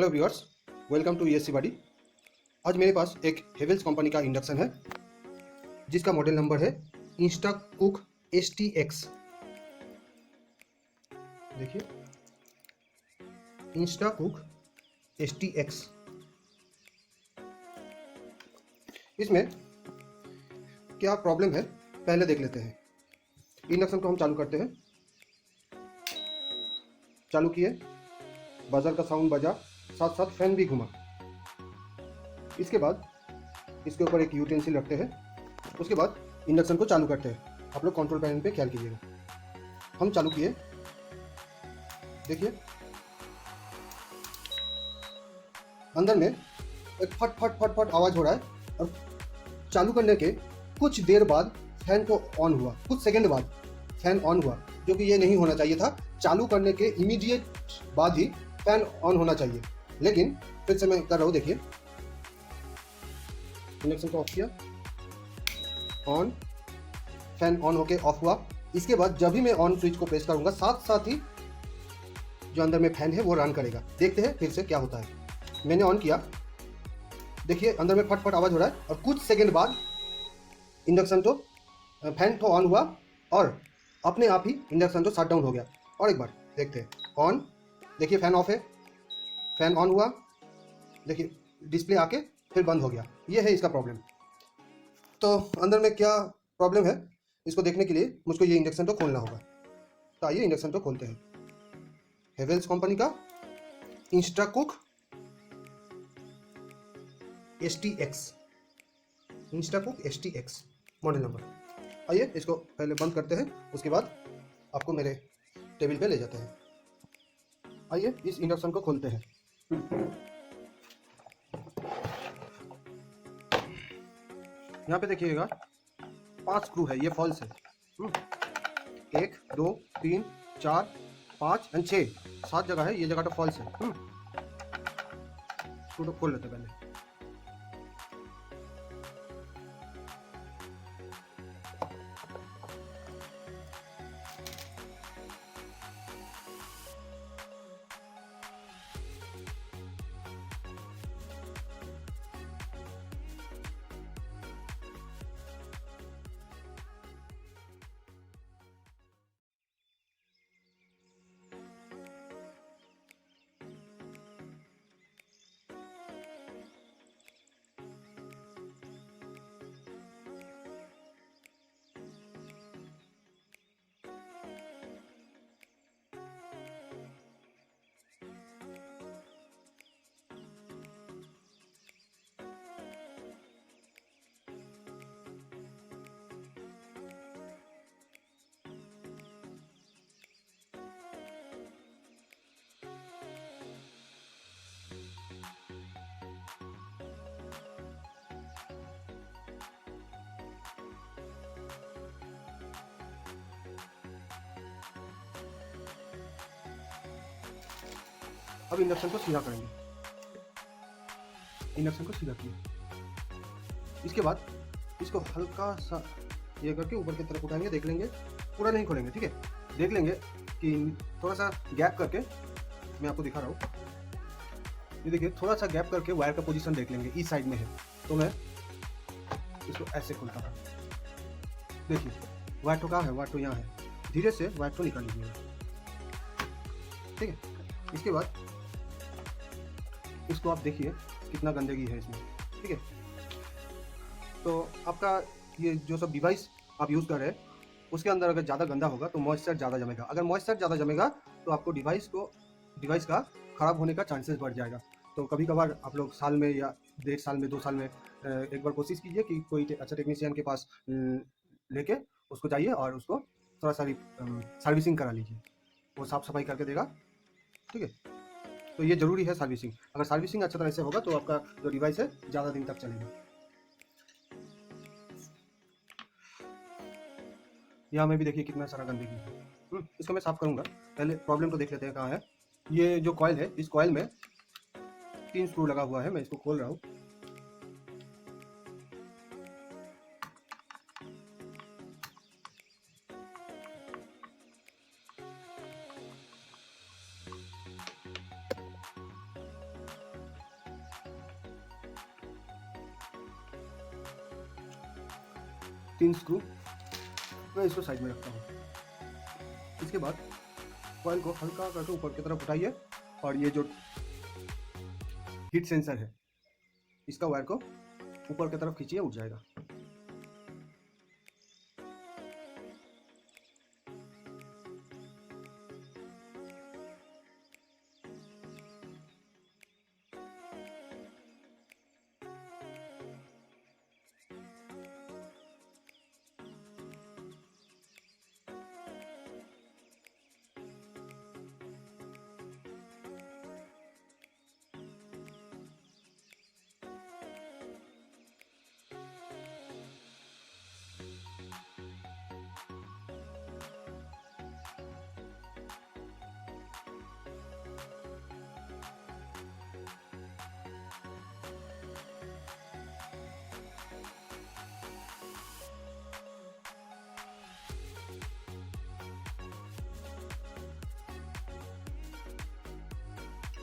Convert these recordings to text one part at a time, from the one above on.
Hello viewers, welcome to ESC body. आज मेरे पास एक हेवेल्स कंपनी का इंडक्शन है जिसका मॉडल नंबर है इंस्टाकुक STX। देखिए, इंस्टाकुक STX। इसमें क्या प्रॉब्लम है पहले देख लेते हैं। इंडक्शन को हम चालू करते हैं। चालू किए, बजर का साउंड बजा, साथ साथ फैन भी घुमा। इसके बाद इसके ऊपर एक यूटेंसिल रखते हैं। उसके बाद इंडक्शन को चालू करते हैं। आप लोग कंट्रोल पैनल पे ख्याल कीजिएगा। हम चालू किए, देखिए अंदर में एक फट फट फट फट आवाज़ हो रहा है और चालू करने के कुछ देर बाद फैन को ऑन हुआ। कुछ सेकंड बाद फैन ऑन हुआ, जो कि ये नहीं होना चाहिए था। चालू करने के इमीडिएट बाद ही फैन ऑन होना चाहिए। लेकिन फिर से मैं कर रहा हूँ। देखिए, इंडक्शन को ऑफ किया, ऑन, फैन ऑन होके ऑफ हुआ। इसके बाद जब भी मैं ऑन स्विच को प्रेस करूंगा, साथ साथ ही जो अंदर में फैन है वो रन करेगा। देखते हैं फिर से क्या होता है। मैंने ऑन किया, देखिए अंदर में फट फट आवाज हो रहा है और कुछ सेकंड बाद इंडक्शन तो फैन तो ऑन हुआ और अपने आप ही इंडक्शन तो शट डाउन हो गया। और एक बार देखते हैं, ऑन, देखिए फैन ऑफ है, फैन ऑन हुआ, देखिए डिस्प्ले आके फिर बंद हो गया। ये है इसका प्रॉब्लम। तो अंदर में क्या प्रॉब्लम है इसको देखने के लिए मुझको ये इंडक्शन तो खोलना होगा। तो आइए इंडक्शन तो खोलते हैं। हेवेल्स कंपनी का इंस्टाकुक STX, इंस्टाकुक STX मॉडल नंबर। आइए इसको पहले बंद करते हैं, उसके बाद आपको मेरे टेबल पे ले जाते हैं। आइए इस इंडक्शन को खोलते हैं। यहाँ पे देखिएगा 5 स्क्रू है, ये फॉल्स है। 1 2 3 4 5 एंड 6 7 जगह है, ये जगह तो फॉल्स है। स्क्रू तो खोल लेते पहले। अब इंडक्शन को सीधा करेंगे। इंडक्शन को सीधा किया, इसके बाद इसको हल्का सा ये करके ऊपर की तरफ उठाएंगे। देख लेंगे, पूरा नहीं खोलेंगे, ठीक है। देख लेंगे कि थोड़ा सा गैप करके, मैं आपको दिखा रहा हूँ। ये देखिए, थोड़ा सा गैप करके वायर का पोजीशन देख लेंगे। इस साइड में है तो मैं इसको ऐसे खोलता हूँ। देखिए वायर तो कहाँ है, वायर तो यहाँ है। धीरे से वायर तो निकाल लीजिएगा, ठीक है। इसके बाद इसको आप देखिए कितना गंदगी है इसमें, ठीक है। तो आपका ये जो सब डिवाइस आप यूज़ कर रहे हैं उसके अंदर अगर ज़्यादा गंदा होगा तो मॉइस्चर ज़्यादा जमेगा। अगर मॉइस्चर ज़्यादा जमेगा तो आपको डिवाइस का ख़राब होने का चांसेस बढ़ जाएगा। तो कभी कभार आप लोग साल में या 1.5 साल में 2 साल में एक बार कोशिश कीजिए कि कोई अच्छा टेक्नीशियन के पास लेके उसको जाइए और उसको थोड़ा सा सर्विसिंग करा लीजिए। वो साफ़ सफाई करके देगा, ठीक है। तो ये ज़रूरी है सर्विसिंग। अगर सर्विसिंग अच्छा तरह से होगा तो आपका जो डिवाइस है ज़्यादा दिन तक चलेगा। यहाँ में भी देखिए कितना सारा गंदगी है। इसको मैं साफ़ करूँगा। पहले प्रॉब्लम तो देख लेते हैं कहाँ है। ये जो कॉइल है, इस कॉइल में 3 स्क्रू लगा हुआ है। मैं इसको खोल रहा हूँ। 3 स्क्रू, मैं इसको साइड में रखता हूँ। इसके बाद कॉइल को हल्का करके ऊपर की तरफ उठाइए और ये जो हीट सेंसर है इसका वायर को ऊपर की तरफ खींचिए, उठ जाएगा।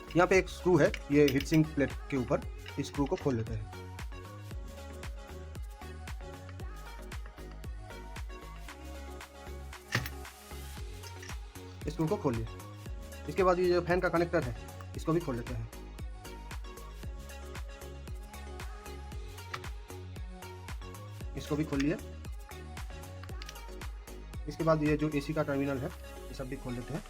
यहाँ पे एक स्क्रू है, ये हीट सिंक प्लेट के ऊपर, इस स्क्रू को खोल लेते हैं। स्क्रू को खोल लिए। इसके बाद ये जो फैन का कनेक्टर है इसको भी खोल लेते हैं। इसको भी खोल लिए। इसके बाद ये जो एसी का टर्मिनल है ये सब भी खोल लेते हैं।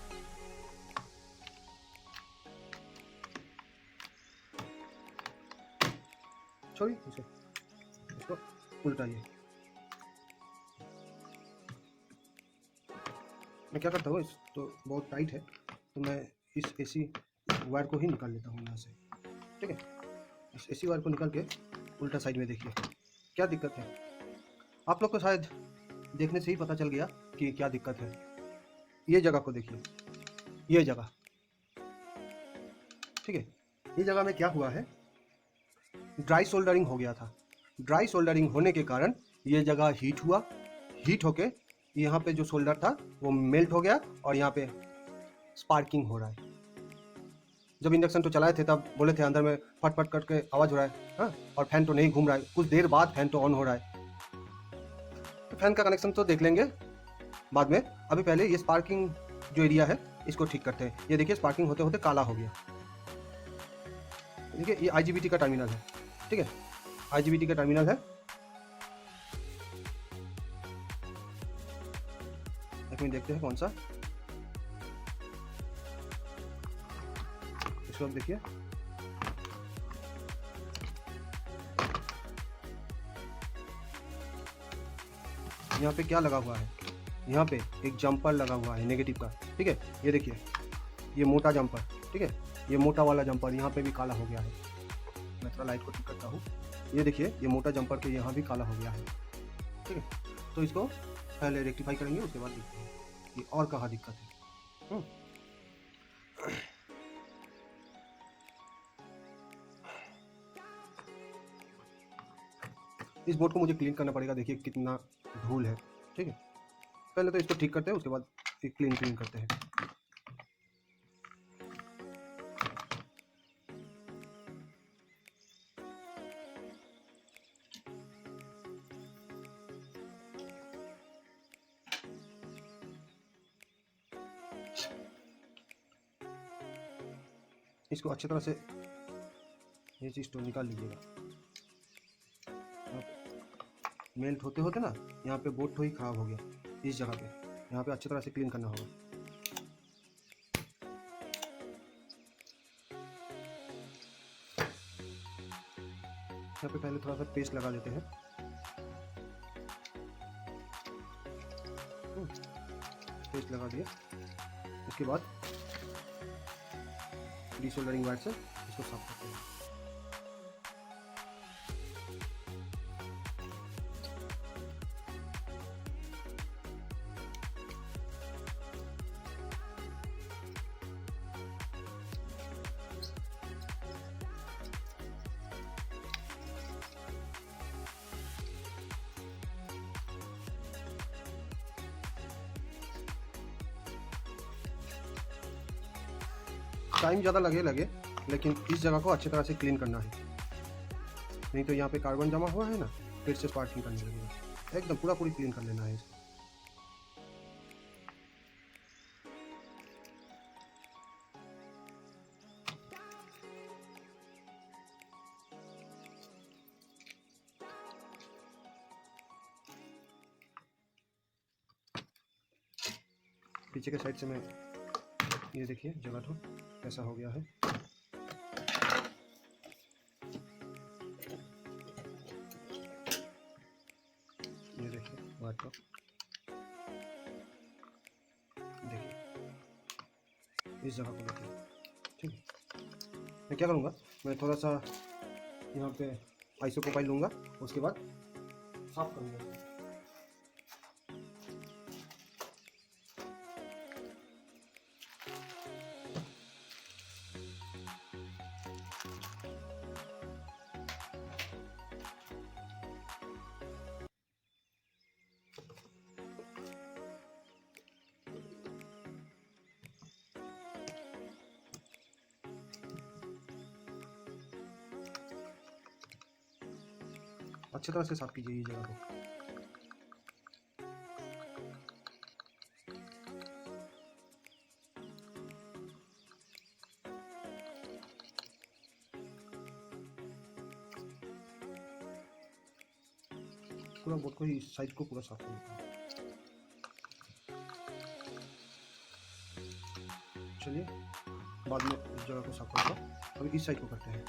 छोड़िए इसे, इसको उल्टाइए। मैं क्या करता हूँ, इस तो बहुत टाइट है तो मैं इस एसी वायर को ही निकाल लेता हूँ यहाँ से। ठीक है, इस एसी वायर को निकाल के उल्टा साइड में देखिए क्या दिक्कत है। आप लोग को शायद देखने से ही पता चल गया कि क्या दिक्कत है। ये जगह को देखिए, ये जगह, ठीक है, ये जगह में क्या हुआ है, ड्राई सोल्डरिंग हो गया था। ड्राई सोल्डरिंग होने के कारण ये जगह हीट हुआ, हीट होके यहाँ पे जो सोल्डर था वो मेल्ट हो गया और यहाँ पे स्पार्किंग हो रहा है। जब इंडक्शन तो चलाए थे तब बोले थे अंदर में फट फट करके आवाज़ हो रहा है, हाँ, और फैन तो नहीं घूम रहा है। कुछ देर बाद फैन तो ऑन हो रहा है। तो फैन का कनेक्शन तो देख लेंगे बाद में, अभी पहले ये स्पार्किंग जो एरिया है इसको ठीक करते हैं। ये देखिए स्पार्किंग होते होते काला हो गया। देखिए ये IGBT का टर्मिनल है, ठीक है, IGBT का टर्मिनल है। एक मिनट देखते हैं कौन सा, इसको अब देखिए, यहाँ पे क्या लगा हुआ है, यहाँ पे एक जंपर लगा हुआ है नेगेटिव का, ठीक है। ये देखिए ये मोटा जंपर, ठीक है, ये मोटा वाला जंपर यहाँ पे भी काला हो गया है। मैं थोड़ा लाइट को ठीक करता हूँ। ये देखिए ये मोटा जंपर के यहाँ भी काला हो गया है, ठीक है। तो इसको पहले रेक्टिफाई करेंगे, उसके बाद देखते हैं कि और कहाँ दिक्कत है। इस बोर्ड को मुझे क्लीन करना पड़ेगा, देखिए कितना धूल है, ठीक है। पहले तो इसको ठीक करते हैं, उसके बाद क्लीन करते हैं। इसको अच्छी तरह से ये चीज़ तो निकाल लीजिएगा। मेल्ट होते होते ना यहाँ पे बोर्ड तो ही खराब हो गया। इस जगह पे यहाँ पे अच्छी तरह से क्लीन करना होगा। यहाँ पे पहले थोड़ा सा पेस्ट लगा देते हैं। पेस्ट लगा दिया, उसके बाद डीसोल्डरिंग वायर से इसको साफ करते हैं। टाइम ज़्यादा लगे लेकिन इस जगह को अच्छी तरह से क्लीन करना है, नहीं तो यहाँ पे कार्बन जमा हुआ है ना, फिर से स्पार्किंग करने लगेगा। एकदम पूरा पूरी क्लीन कर लेना है इसको। पीछे के साइड से मैं ये देखिए जगह तो कैसा हो गया है। ये देखिए वाट टॉप, देखिए इस जगह को देखिए। ठीक है, मैं क्या करूँगा, मैं थोड़ा सा यहाँ पे आइसोप्रोपाइल लूँगा, उसके बाद साफ करूँगा। अच्छी तरह से साफ कीजिए ये जगह को। पूरा बोर्ड को इस साइड को पूरा साफ करना है। चलिए बाद में इस जगह को साफ करूँगा, अभी इस साइड को करते हैं।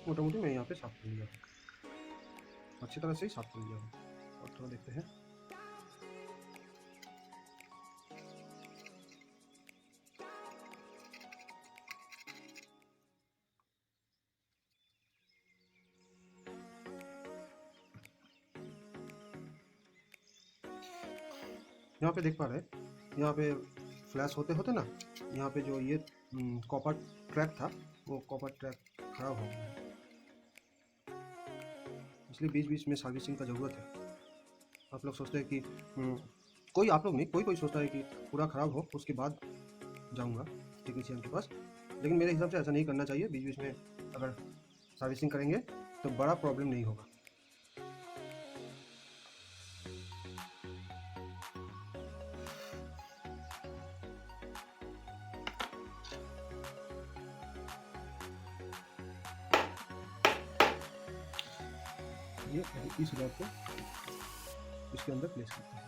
मोटामोटी मैं यहाँ पे साफ कर लिया, अच्छी तरह से ही साफ कर लिया हूँ। और थोड़ा देखते हैं। यहाँ पे देख पा रहे हैं, यहाँ पे फ्लैश होते होते ना, यहाँ पे जो ये कॉपर ट्रैक था, वो कॉपर ट्रैक खराब हो गया है, इसलिए बीच बीच में सर्विसिंग का ज़रूरत है। आप लोग सोचते हैं कि कोई, आप लोग नहीं, कोई कोई सोचता है कि पूरा ख़राब हो उसके बाद जाऊंगा टेक्नीशियन के पास, लेकिन मेरे हिसाब से ऐसा नहीं करना चाहिए। बीच बीच में अगर सर्विसिंग करेंगे तो बड़ा प्रॉब्लम नहीं होगा। ये इस रॉड को इसके अंदर प्लेस करते हैं।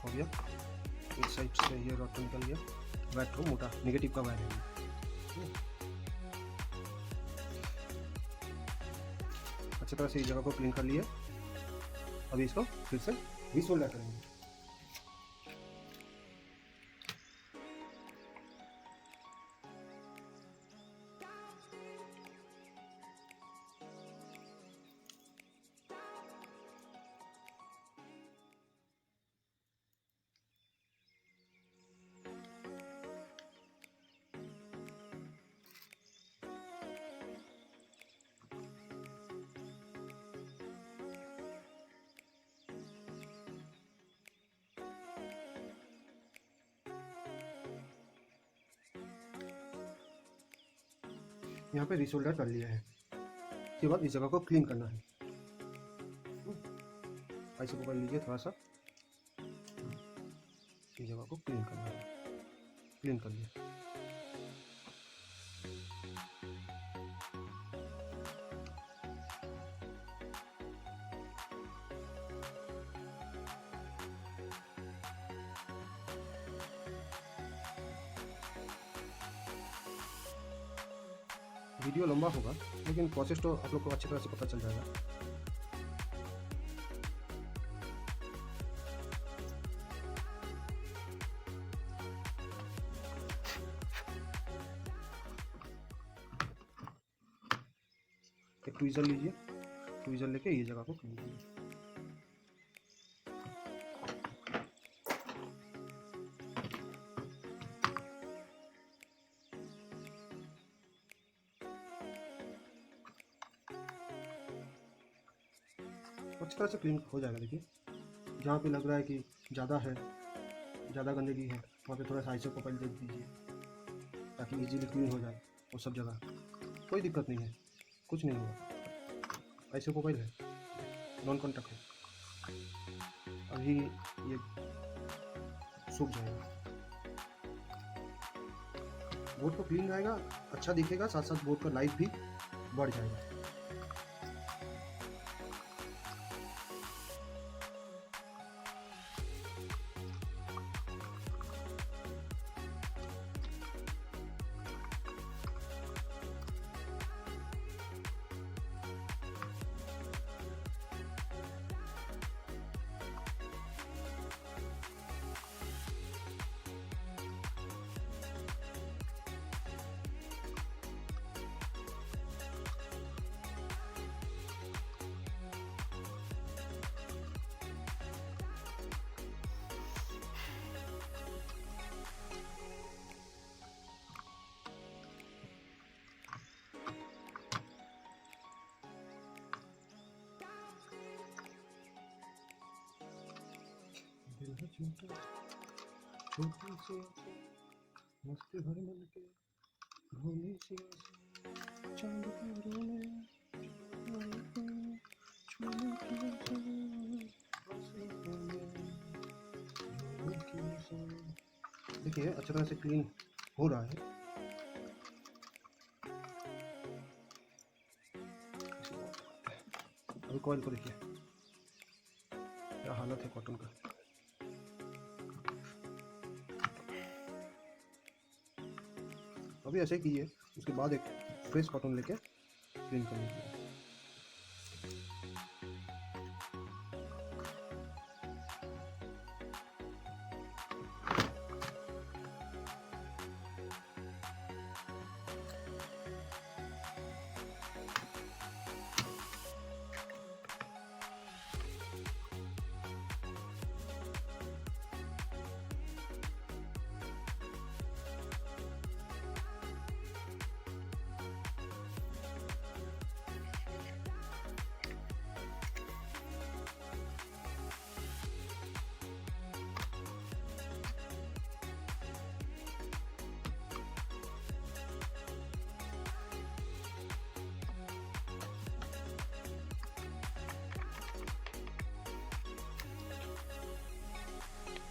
हो गया, इस साइड से ये रॉड निकल गया, वायर तो मोटा नेगेटिव का वायर है। अच्छी तरह से इस जगह को क्लीन कर लिए, अभी इसको फिर से रिसोल्डर करेंगे। यहाँ पे रिसोल्डर कर लिया है, उसके बाद इस जगह को क्लीन करना है। ऐसे पकड़ लीजिए थोड़ा सा, इस जगह को क्लीन करना है। क्लीन कर लिया। वीडियो लंबा होगा, लेकिन प्रोसेस तो आप लोग को अच्छी तरह से पता चल जाएगा। एक ट्वीज़र लीजिए, ट्वीज़र लेके ये जगह को क्लीन कीजिए। अच्छी तरह से क्लीन हो जाएगा। देखिए जहाँ पे लग रहा है कि ज़्यादा है, ज़्यादा गंदगी है, वहाँ पे थोड़ा सा आइसोप्रोपाइल दे दीजिए ताकि इजीली क्लीन हो जाए वो सब जगह। कोई दिक्कत नहीं है, कुछ नहीं होगा। आइसोप्रोपाइल है, नॉन कॉन्टैक्ट है, अभी ये सूख जाएगा। बोर्ड तो क्लीन रहेगा, अच्छा दिखेगा, साथ साथ बोर्ड का लाइफ भी बढ़ जाएगा। दिल है छोटा, छोटी सी मस्ती भरे मन के भोली सी चांद तारों में छूने की देखिए अच्छी तरह से क्लीन हो रहा है। अभी कॉइल को देखिए क्या हालत है कॉटन का। अभी ऐसे कीजिए, उसके बाद एक फ्रेश कॉटन लेके क्लीन कर लीजिए।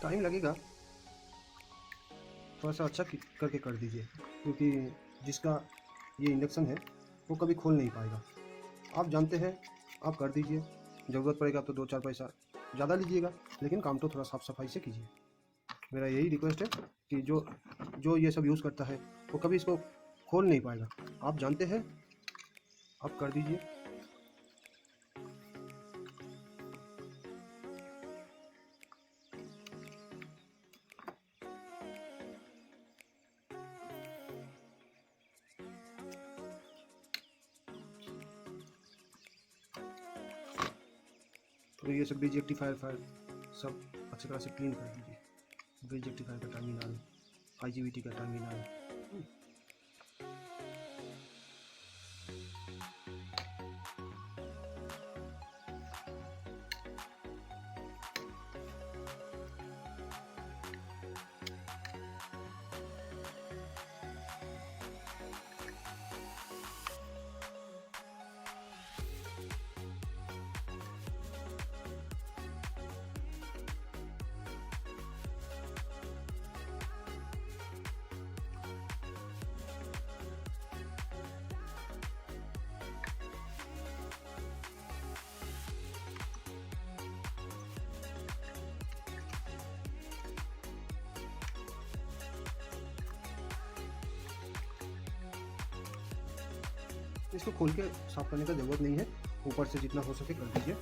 टाइम लगेगा, थोड़ा सा अच्छा करके कर दीजिए, क्योंकि जिसका ये इंडक्शन है वो कभी खोल नहीं पाएगा। आप जानते हैं, आप कर दीजिए, ज़रूरत पड़ेगा तो 2-4 पैसा ज़्यादा लीजिएगा, लेकिन काम तो थोड़ा साफ़ सफाई से कीजिए। मेरा यही रिक्वेस्ट है कि जो ये सब यूज़ करता है वो कभी इसको खोल नहीं पाएगा। आप जानते हैं, आप कर दीजिए। तो ये सब ब्रिज रेक्टिफायर सब अच्छी तरह से क्लीन कर दीजिए। ब्रिज रेक्टिफायर का टर्मिनल, IGBT का टर्मिनल, इसको खोल के साफ करने का ज़रूरत नहीं है, ऊपर से जितना हो सके कर दीजिए।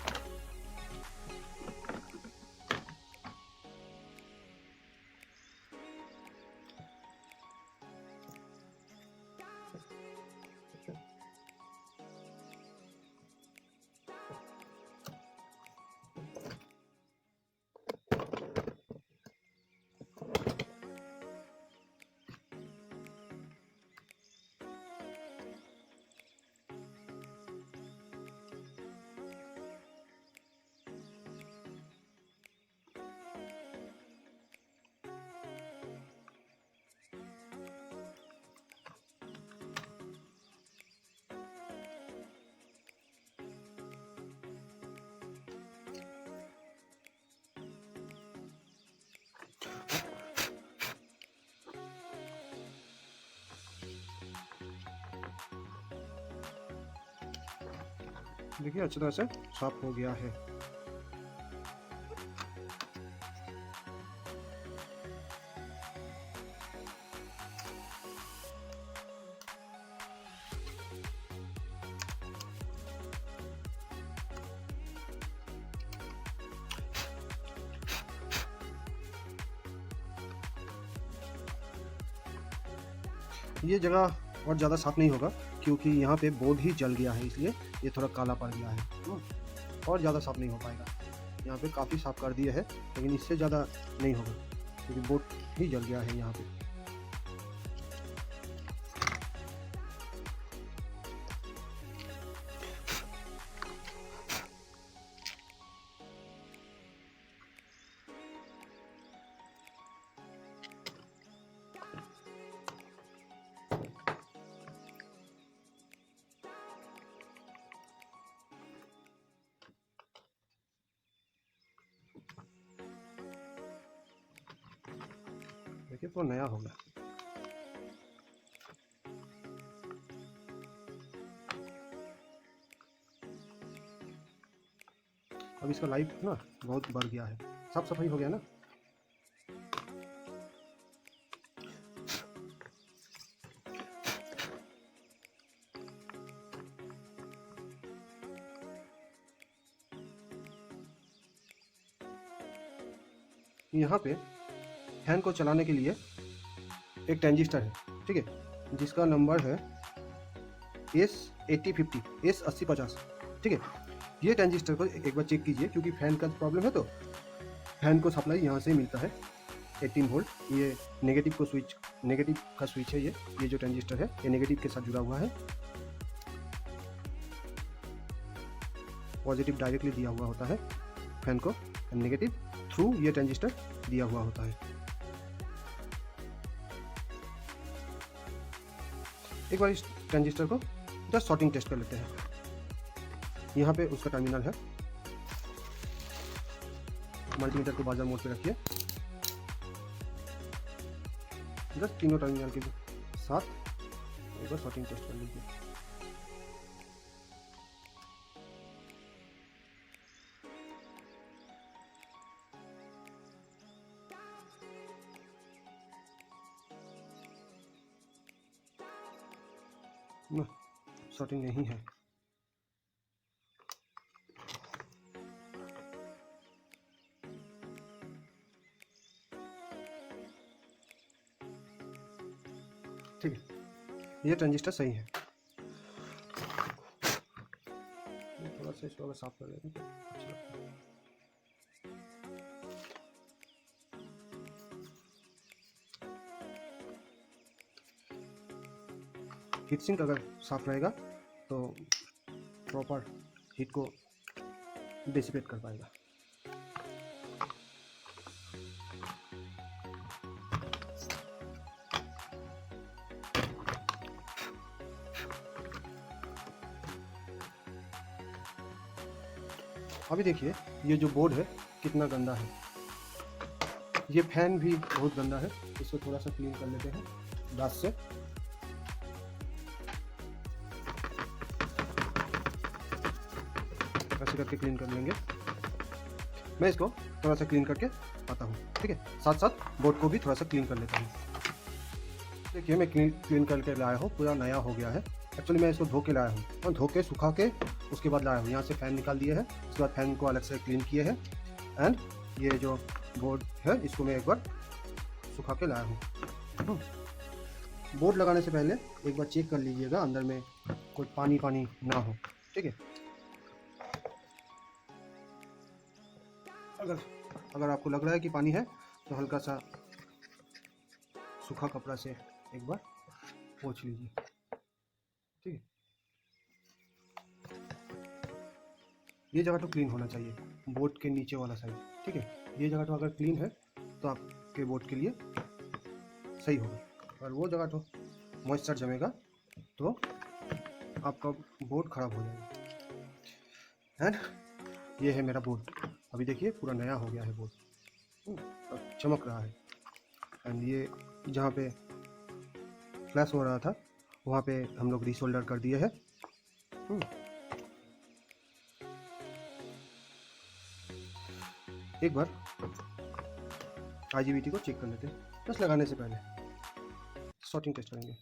देखिए अच्छी तरह से साफ हो गया है। ये जगह और ज़्यादा साफ नहीं होगा क्योंकि यहाँ पे बोर्ड ही जल गया है, इसलिए ये थोड़ा काला पड़ गया है। और ज़्यादा साफ नहीं हो पाएगा। यहाँ पे काफ़ी साफ कर दिया है, लेकिन इससे ज़्यादा नहीं होगा क्योंकि बोर्ड ही जल गया है यहाँ पे। देखिए तो नया हो गया। अब इसका लाइफ ना बहुत बढ़ गया है, साफ सफाई हो गया ना। यहाँ पे फैन को चलाने के लिए एक ट्रांजिस्टर है, ठीक है, जिसका नंबर है S8050 S8050, ठीक है। ये ट्रांजिस्टर को एक बार चेक कीजिए क्योंकि फैन का प्रॉब्लम है, तो फैन को सप्लाई यहाँ से मिलता है 18 वोल्ट। ये नेगेटिव का स्विच है। ये जो ट्रांजिस्टर है ये नेगेटिव के साथ जुड़ा हुआ है, पॉजिटिव डायरेक्टली दिया हुआ होता है फैन को, नेगेटिव थ्रू ये ट्रांजिस्टर दिया हुआ होता है। एक बार इस ट्रांजिस्टर को जस्ट शॉर्टिंग टेस्ट कर लेते हैं। यहाँ पे उसका टर्मिनल है, मल्टीमीटर को बाजार मोड पे रखिए, जस्ट तीनों टर्मिनल के साथ एक बार शॉर्टिंग टेस्ट कर लीजिए। शॉर्टिंग नहीं है। ठीक है, ये ट्रांजिस्टर सही है। थोड़ा सा इसको साफ कर लेते हैं। हीट सिंक अगर साफ रहेगा तो प्रॉपर हीट को डिसिपेट कर पाएगा। अभी देखिए ये जो बोर्ड है कितना गंदा है। ये फैन भी बहुत गंदा है, इसको थोड़ा सा क्लीन कर लेते हैं ब्रश से। ऐसे करके क्लीन कर लेंगे। मैं इसको थोड़ा सा क्लीन करके आता हूँ, ठीक है। साथ साथ बोर्ड को भी थोड़ा सा क्लीन कर लेता हूँ। देखिए मैं क्लीन करके लाया हूँ, पूरा नया हो गया है। एक्चुअली मैं इसको धो के लाया हूँ और धो के सुखा के उसके बाद लाया हूँ। यहाँ से फ़ैन निकाल दिए हैं, उसके बाद फ़ैन को अलग से क्लीन किए हैं एंड ये जो बोर्ड है इसको मैं एक बार सुखा के लाया हूँ। बोर्ड लगाने से पहले एक बार चेक कर लीजिएगा अंदर में कोई पानी ना हो, ठीक है। अगर आपको लग रहा है कि पानी है तो हल्का सा सूखा कपड़ा से एक बार पोंछ लीजिए, ठीक है। ये जगह तो क्लीन होना चाहिए, बोर्ड के नीचे वाला साइड, ठीक है। ये जगह तो अगर क्लीन है तो आपके बोर्ड के लिए सही होगा, और वो जगह तो मॉइस्चर जमेगा तो आपका बोर्ड ख़राब हो जाएगा। एंड ये है मेरा बोर्ड, अभी देखिए पूरा नया हो गया है बोर्ड, चमक रहा है। एंड ये जहाँ पे फ्लैश हो रहा था वहाँ पे हम लोग रीसोल्डर कर दिए हैं। एक बार IGBT को चेक कर लेते हैं, बस लगाने से पहले शॉर्टिंग टेस्ट करेंगे।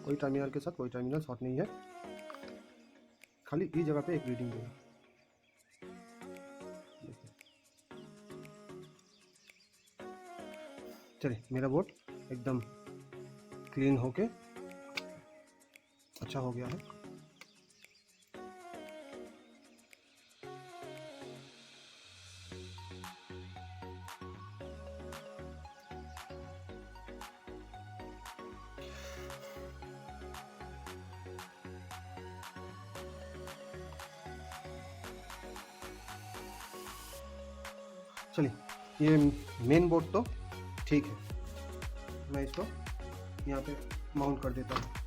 कोई टर्मिनल के साथ कोई टर्मिनल शॉर्ट नहीं है, खाली इस जगह पे एक रीडिंग देगा। चलिए, मेरा बोर्ड एकदम क्लीन होके अच्छा हो गया है। चलिए, ये मेन बोर्ड तो ठीक है, मैं इसको यहाँ पे माउंट कर देता हूँ।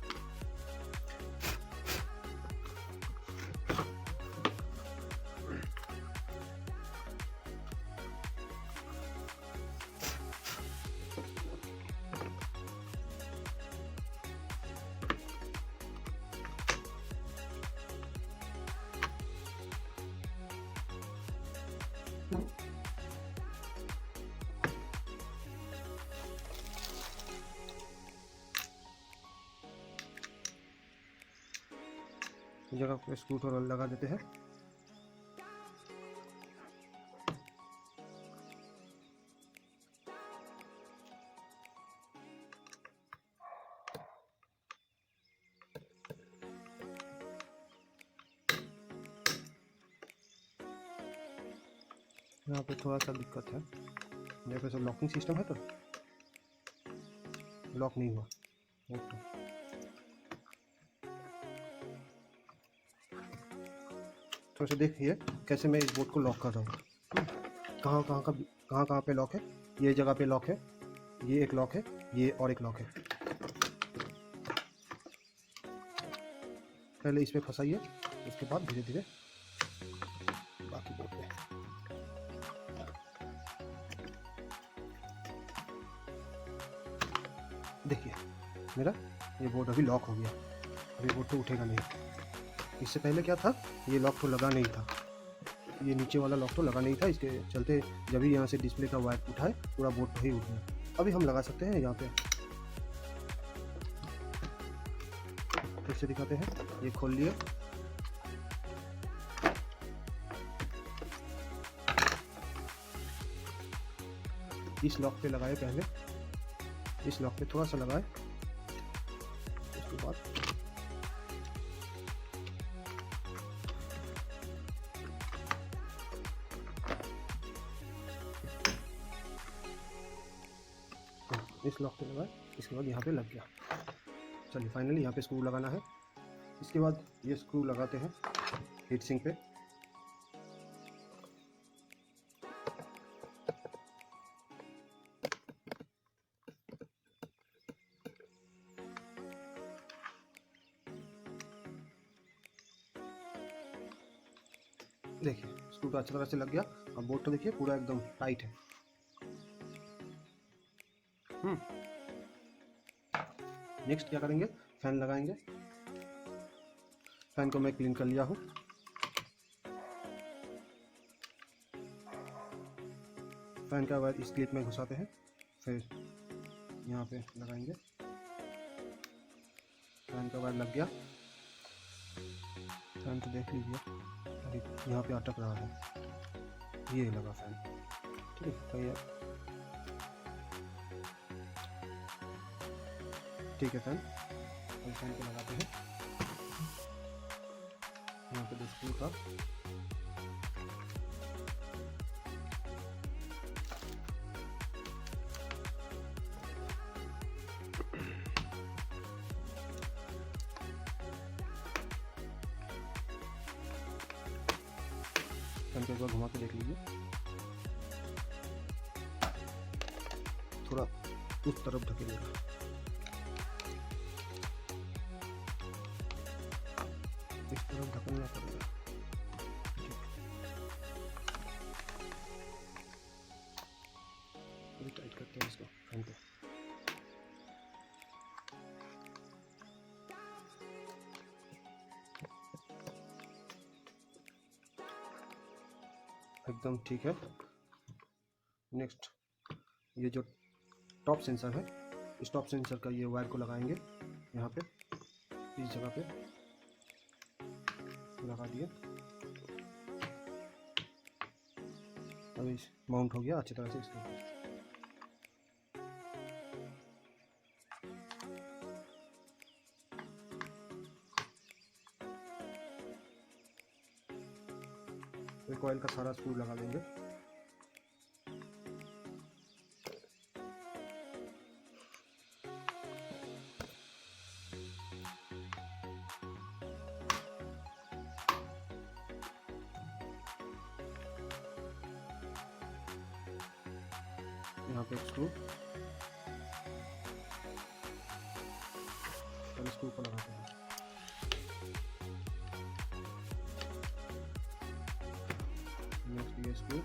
इस जगह पे स्क्रू थोड़ा लगा देते हैं। यहाँ पे थोड़ा सा दिक्कत है, यहाँ पे सब लॉकिंग सिस्टम है तो लॉक नहीं हुआ। थोड़ा सा देखिए कैसे मैं इस बोर्ड को लॉक कर रहा हूँ। कहाँ पे लॉक है, ये जगह पे लॉक है, ये एक लॉक है, ये और एक लॉक है। पहले इस पे फंसाइए, उसके बाद धीरे धीरे बाकी बोर्ड पे। देखिए मेरा ये बोर्ड अभी लॉक हो गया, अभी बोर्ड तो उठेगा नहीं। इससे पहले क्या था, ये लॉक तो लगा नहीं था, ये नीचे वाला लॉक तो लगा नहीं था, इसके चलते जब भी यहाँ से डिस्प्ले का वायर उठाए पूरा बोर्ड तो ही उठ गया। अभी हम लगा सकते हैं यहाँ पे, फिर से दिखाते हैं। ये खोल लिए, इस लॉक पे लगाए, पहले इस लॉक पे थोड़ा सा लगाए, उसके बाद इस लॉक पे लगाए, इसके बाद यहाँ पे लग गया। चलिए फाइनली यहाँ पे स्क्रू लगाना है। इसके बाद ये स्क्रू लगाते हैं हीट सिंक पे। देखिए स्क्रू तो अच्छी तरह से लग गया। अब बोर्ड तो देखिए पूरा एकदम टाइट है। नेक्स्ट क्या करेंगे, फैन लगाएंगे। फैन को मैं क्लीन कर लिया हूँ। फैन का वायर इस क्लिप में घुसाते हैं, फिर यहाँ पे लगाएंगे। फैन का वायर लग गया, फैन तो देख लीजिए अभी यहाँ पे अटक रहा है, ये लगा फैन। ठीक है भैया, ठीक है फैन। अभी फैन को लगाते हैं यहाँ पे स्क्रू का। फैन को एक बार घुमा के देख लीजिए, थोड़ा उस तरफ ढकेलेगा। इस तरफ ढकना पड़ेगा। अभी टाइट करते हैं इसको, फैन को। एकदम ठीक है। नेक्स्ट ये जो टॉप सेंसर है, इस टॉप सेंसर का ये वायर को लगाएंगे यहाँ पे, इस जगह पे लगा दिए। अभी माउंट हो गया अच्छी तरह से इसके ऊपर। कॉइल का सारा स्क्रू लगा देंगे। यहाँ पे एक स्क्रू, पहले स्क्रू को लगाते हैं। नेक्स्ट ये स्क्रू,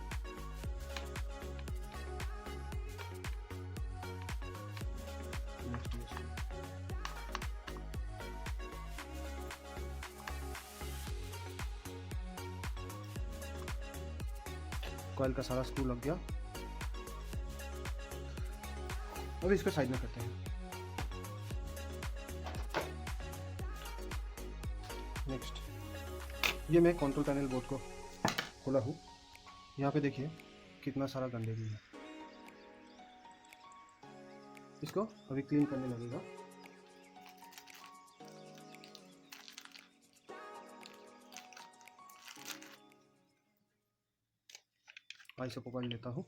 नेक्स्ट ये स्क्रू। कॉइल का सारा स्क्रू लग गया। अब इसको साइड में करते हैं। नेक्स्ट ये मैं कंट्रोल पैनल बोर्ड को खोला हूँ। यहाँ पे देखिए कितना सारा गंदगी है, इसको अभी क्लीन करने लगेगा। आइसोप्रोपाइल लेता हूँ,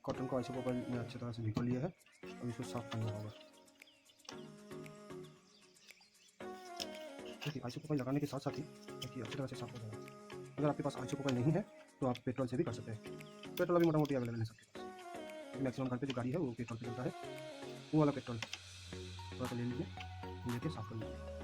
कॉटन को आइसोप्रोपाइल में अच्छी तरह से भिगो लिया है। अब इसको साफ करना होगा। देखिए आइसोप्रोपाइल लगाने के साथ साथ ही देखिए अच्छी तरह से साफ हो जाएगा। अगर आपके पास आइसोप्रोपाइल नहीं है तो आप पेट्रोल से भी कर सकते हैं। पेट्रोल अभी मोटा मोटी अवेलेबल है सबके पास। मैक्सिमम घर पे जो गाड़ी है वो पेट्रोल पे चलता है, वो वाला पेट्रोल थोड़ा सा ले लीजिए, लेके साफ कर लीजिए।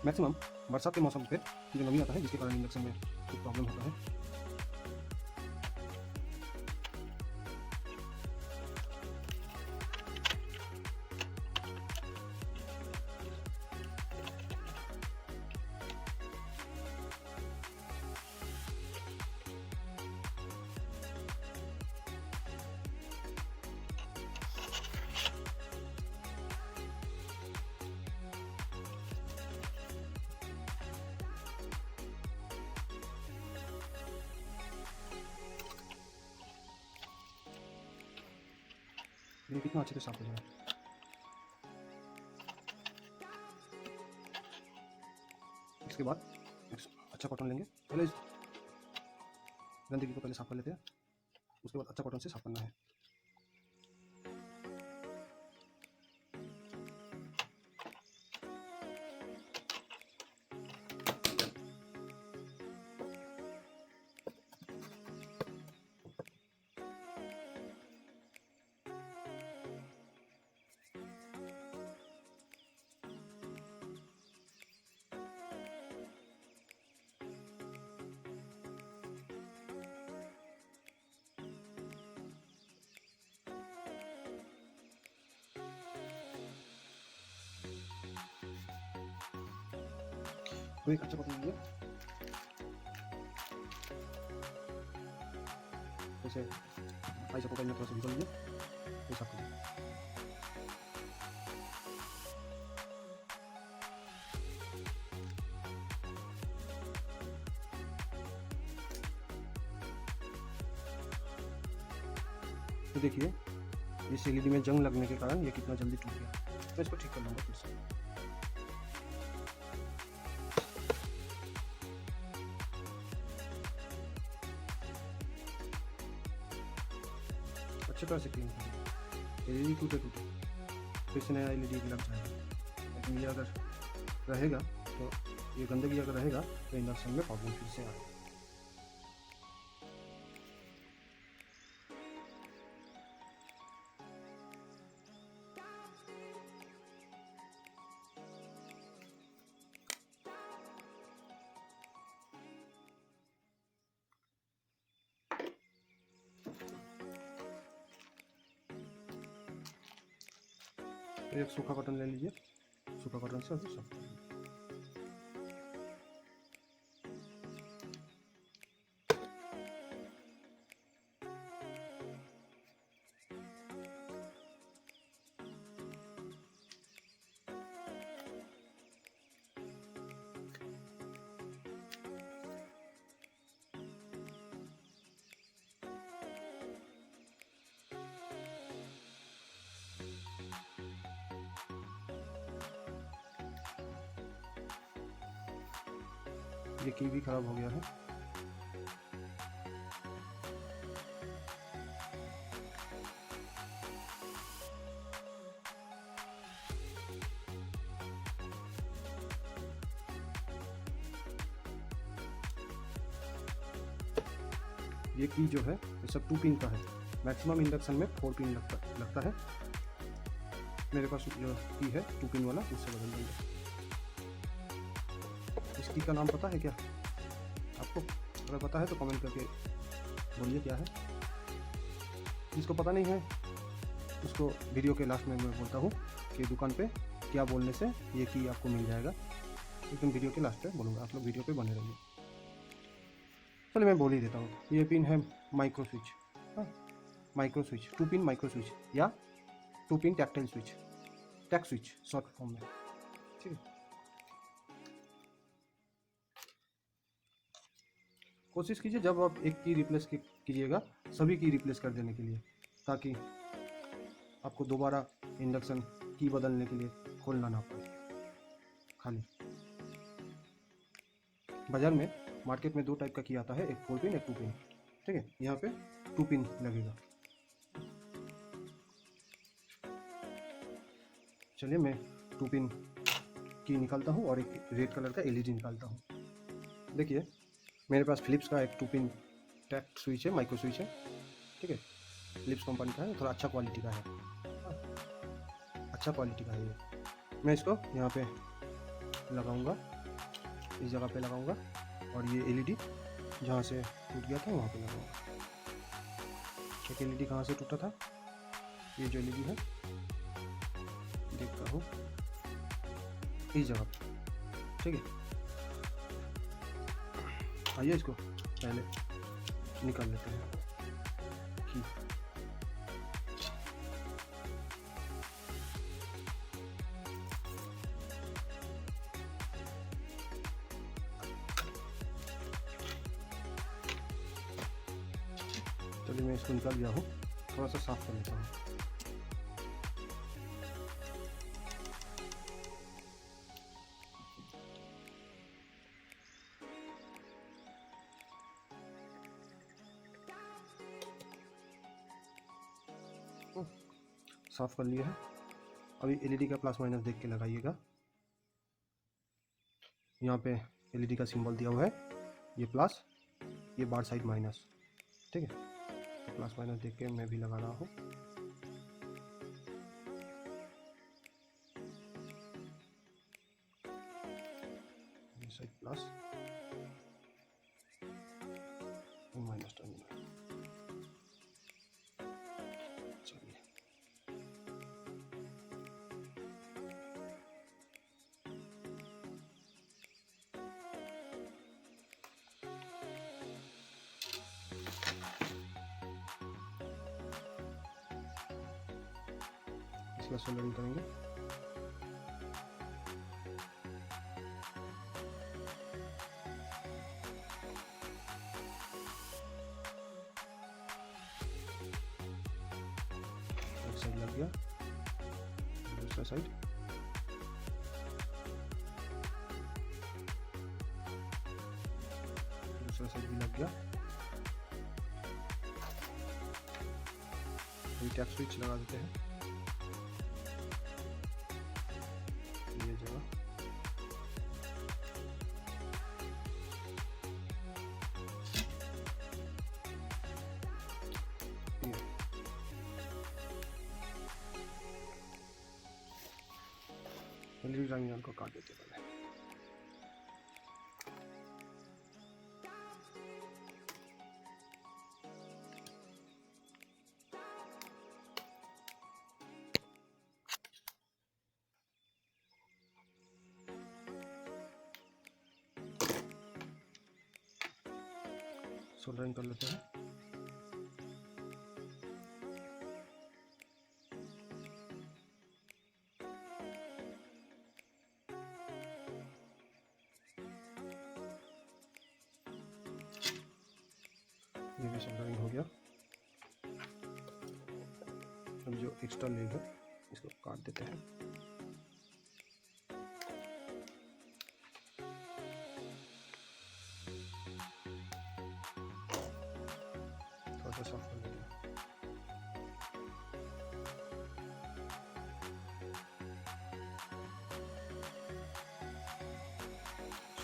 मैक्सिमम बरसात के मौसम पे जो नमी आता है जिसके कारण इंडक्शन में कुछ प्रॉब्लम होता है। ये कितना अच्छे से साफ हो जाएगा। इसके बाद अच्छा कॉटन लेंगे, पहले इस गंदगी को पहले साफ कर लेते हैं, उसके बाद अच्छा कॉटन से साफ करना है। तो एक अच्छा पकड़ लीजिए, जैसे ऐसा पकड़ में थोड़ा सा निकल लीजिए, ऐसा करिए। तो देखिए इस एलईडी में जंग लगने के कारण ये कितना जल्दी टूट गया। मैं इसको ठीक कर लूँगा फिर से। अच्छी तरह से क्लीन करिए, एलईडी टूटे फिर से नया एलईडी लग जाएगा। लेकिन ये अगर रहेगा तो ये गंदगी अगर रहेगा तो इंडक्शन में प्रॉब्लम फिर से आएगा। एक सूखा कॉटन ले लीजिए, सूखा कॉटन से अभी साफ कर लीजिए। ये की भी खराब हो गया है। ये की जो है ये सब 2 पिन का है। मैक्सिमम इंडक्शन में 4 पिन लगता है। मेरे पास जो की है 2 पिन वाला, उससे बदल देंगे। इस की का नाम पता है क्या आपको? अगर पता है तो कमेंट करके बोलिए क्या है। जिसको पता नहीं है उसको वीडियो के लास्ट में मैं बोलता हूँ कि दुकान पे क्या बोलने से ये की आपको मिल जाएगा, लेकिन वीडियो के लास्ट पे बोलूँगा। आप लोग वीडियो पे बने रहिए। चलिए मैं बोल ही देता हूँ। ये पिन है माइक्रो स्विच, हाँ micro switch, 2 pin micro switch या 2 पिन टैक्टाइल स्विच, टैक स्विच शॉर्ट फॉर्म में, ठीक है। कोशिश कीजिए जब आप एक की रिप्लेस कीजिएगा सभी की रिप्लेस कर देने के लिए, ताकि आपको दोबारा इंडक्शन की बदलने के लिए खोलना ना पड़े। खाली बाजार में मार्केट में 2 टाइप का की आता है, एक 4 पिन एक 2 पिन, ठीक है। यहाँ पे 2 पिन लगेगा। चलिए मैं 2 पिन की निकालता हूँ और एक रेड कलर का एलईडी निकालता हूँ। देखिए मेरे पास फिलिप्स का एक 2 पिन टैक स्विच है, माइक्रो स्विच है, ठीक है। फिलिप्स कंपनी का है, थोड़ा अच्छा क्वालिटी का है, अच्छा क्वालिटी का है ये। मैं इसको यहाँ पे लगाऊंगा, इस जगह पे लगाऊंगा, और ये एलईडी जहाँ से टूट गया था वहाँ पे लगाऊंगा। एक एलईडी कहाँ से टूटा था, ये जो एलईडी है देखता हूँ इस जगह पे, ठीक है। आइए इसको पहले निकाल लेते हैं की। चलिए मैं इसको निकाल दिया हूँ, थोड़ा सा साफ कर लेता हूँ। साफ कर लिया है। अभी एलईडी का प्लस माइनस देख के लगाइएगा। यहाँ पे एलईडी का सिंबल दिया हुआ है, ये प्लस, ये बार साइड माइनस, ठीक है। तो प्लस माइनस देख के मैं भी लगा रहा हूँ। ये साइड प्लस माइनस टर्मिनल। चलिए बाद सोल्डरिंग करेंगे। एक साइड लग गया, दूसरा साइड। दूसरा साइड भी लग गया। अभी टैप स्विच लगा देते हैं ये जगह। एलईडी टर्मिनल को काट देते हैं पहले। सोल्डरिंग कर लेते हैं। ये भी सोल्डरिंग हो गया। अब जो एक्स्ट्रा लेग है इसको काट देते हैं। थोड़ा सा सॉफ्ट कर देते हैं।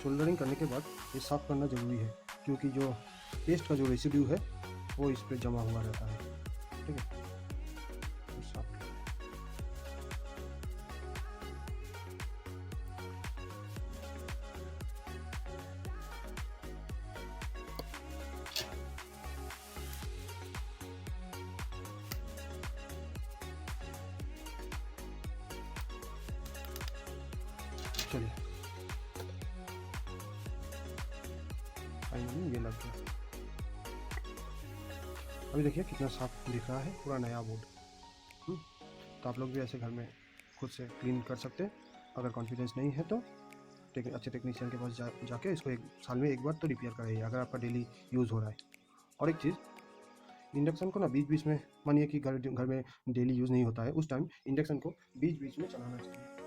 सोल्डरिंग करने के बाद ये साफ करना ज़रूरी है, क्योंकि जो पेस्ट का जो रेसिड्यू है वो इस पे जमा हुआ रहता है। ठीक है, तो साफ चलिए फाइनली ये लग गया। अभी देखिए कितना साफ दिख रहा है, पूरा नया बोर्ड। तो आप लोग भी ऐसे घर में खुद से क्लीन कर सकते हैं। अगर कॉन्फिडेंस नहीं है तो अच्छे टेक्नीशियन के पास जाके इसको 1 साल में एक बार तो रिपेयर कराइए, अगर आपका डेली यूज़ हो रहा है। और एक चीज़, इंडक्शन को ना बीच बीच में, मानिए कि घर में डेली यूज़ नहीं होता है, उस टाइम इंडक्शन को बीच बीच में चलाना चाहिए।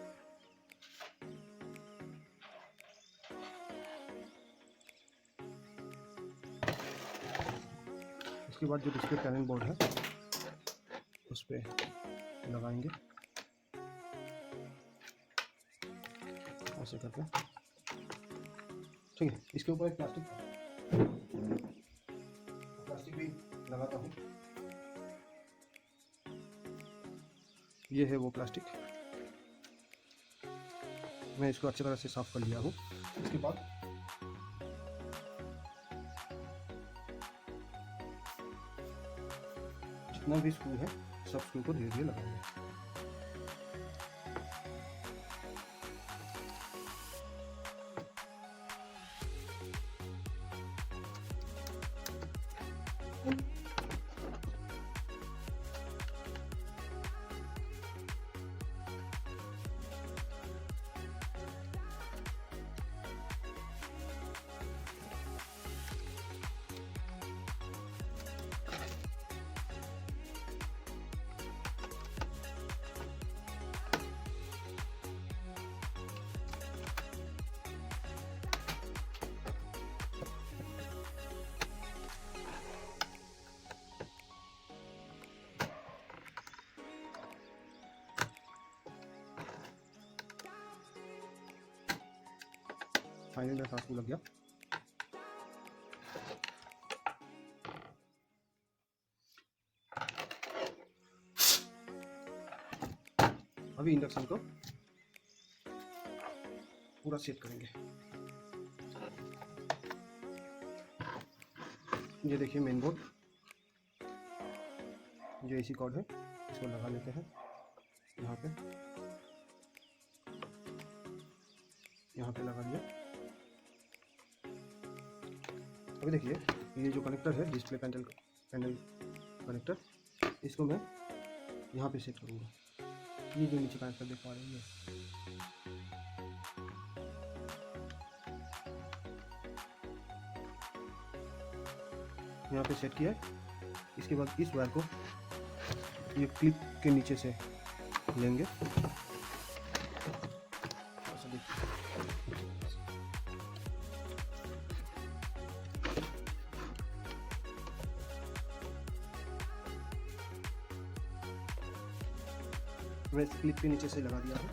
उसके बाद जो डिस्प्ले पैनल बोर्ड है उस पर लगाएंगे ऐसे करके। ठीक है, इसके ऊपर एक प्लास्टिक भी लगाता हूँ। ये है वो प्लास्टिक, मैं इसको अच्छी तरह से साफ कर लिया हूँ। इसके बाद जितना भी स्क्रू है सब स्क्रू को धीरे धीरे लगाएंगे। फाइनल मेरा स्क्रू लग गया। अभी इंडक्शन को पूरा सेट करेंगे। ये देखिए मेन बोर्ड, जो एसी कॉर्ड है इसको लगा लेते हैं यहाँ पे लगा दिया। अभी देखिए ये जो कनेक्टर है डिस्प्ले पैनल कनेक्टर, इसको मैं यहाँ पे सेट करूँगा। ये जो नीचे कनेक्टर देख पा रहे हैं यहाँ पे सेट किया है। इसके बाद इस वायर को ये क्लिप के नीचे से लेंगे। मैं क्लिप के नीचे से लगा दिया है।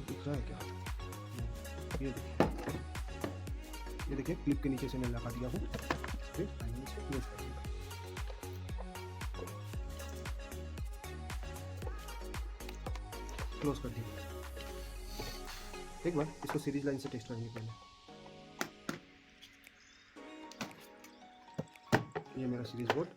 दिख रहा है क्या? ये देखिए क्लिप के नीचे से मैं लगा दिया हूँ। फिर फाइनली इसको क्लोज कर दूंगा। क्लोज कर दिया। एक बार इसको सीरीज लाइन से टेस्ट करेंगे पहले। ये मेरा सीरीज बोर्ड।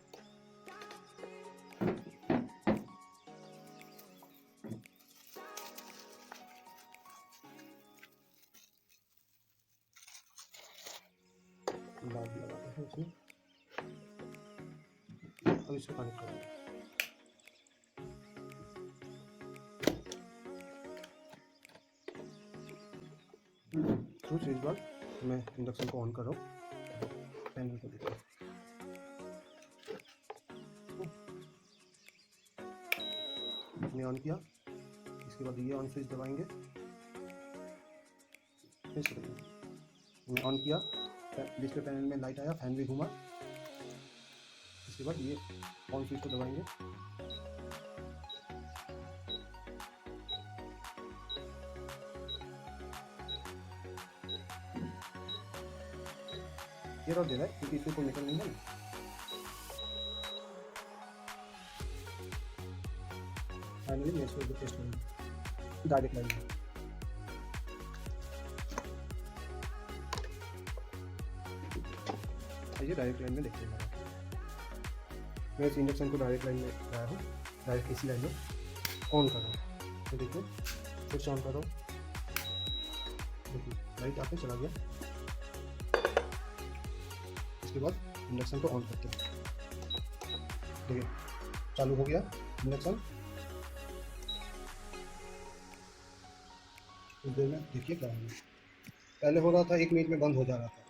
बाल्ब लगाते हैं इसमें। अब इसको कनेक्ट करेंगे। तो इस बार मैं इंडक्शन को ऑन कर रहा हूँ। पैनल को देखो, हमने ऑन किया। इसके बाद ये ऑन स्विच दबाएंगे। हमने ऑन किया, डिस्प्ले पैनल में लाइट आया, फैन भी घूमा। इसके बाद ये ऑन स्विच को दबाएंगे। ये रख दे रहा है क्योंकि इसमें कोई निकल नहीं है। फाइनली मैं इसको टेस्ट करूँगा डायरेक्ट लाइन में। ये डायरेक्ट लाइन में देखते हैं। मैं इस इंडक्शन को डायरेक्ट लाइन में लाया हूँ, डायरेक्ट इसी लाइन में ऑन कर रहा हूँ। तो देखिए स्विच ऑन कर रहा हूँ। देखिए लाइट आके चला गया। इसके बाद इंडक्शन को ऑन करते हैं। देखिए चालू हो गया इंडक्शन। कुछ देर में देखिए क्या है। पहले हो रहा था 1 मिनट में बंद हो जा रहा था।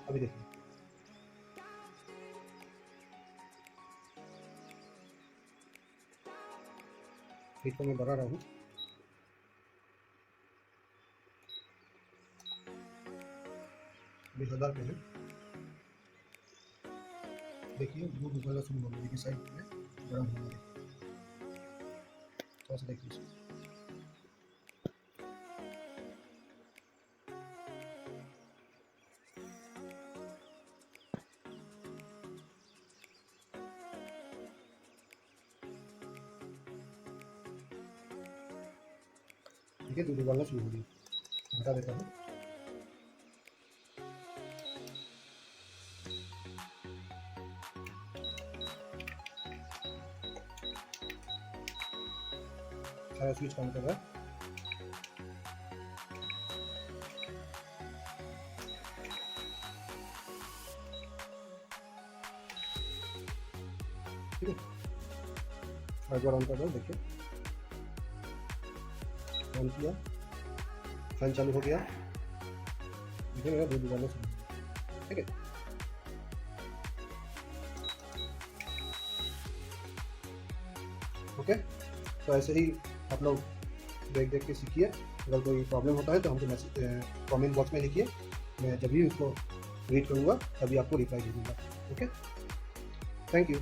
अभी देखिए हीट को मैं बढ़ा रहा हूँ। अभी 1000 पे है। देखिए दूध उबलना शुरू हो गया। साइड में गर्म हो गया। थोड़ा सा देखिए इसको। ठीक है, दूध उबालना शुरू हो गया। हटा देता हूँ। सारा स्विच ऑन कर रहा है। ठीक है, एक बार ऑन कर रहा हूँ। देखिए ऑन किया, फैन चालू हो गया। देखिए मेरा दूध उबालना शुरू हो गया। ठीक है, ओके। तो ऐसे ही आप लोग देख के सीखिए। अगर कोई प्रॉब्लम होता है तो हमको मैसेज कमेंट बॉक्स में लिखिए। मैं जब भी उसको रीड करूँगा तभी आपको रिप्लाई दे दूँगा। Okay, thank you.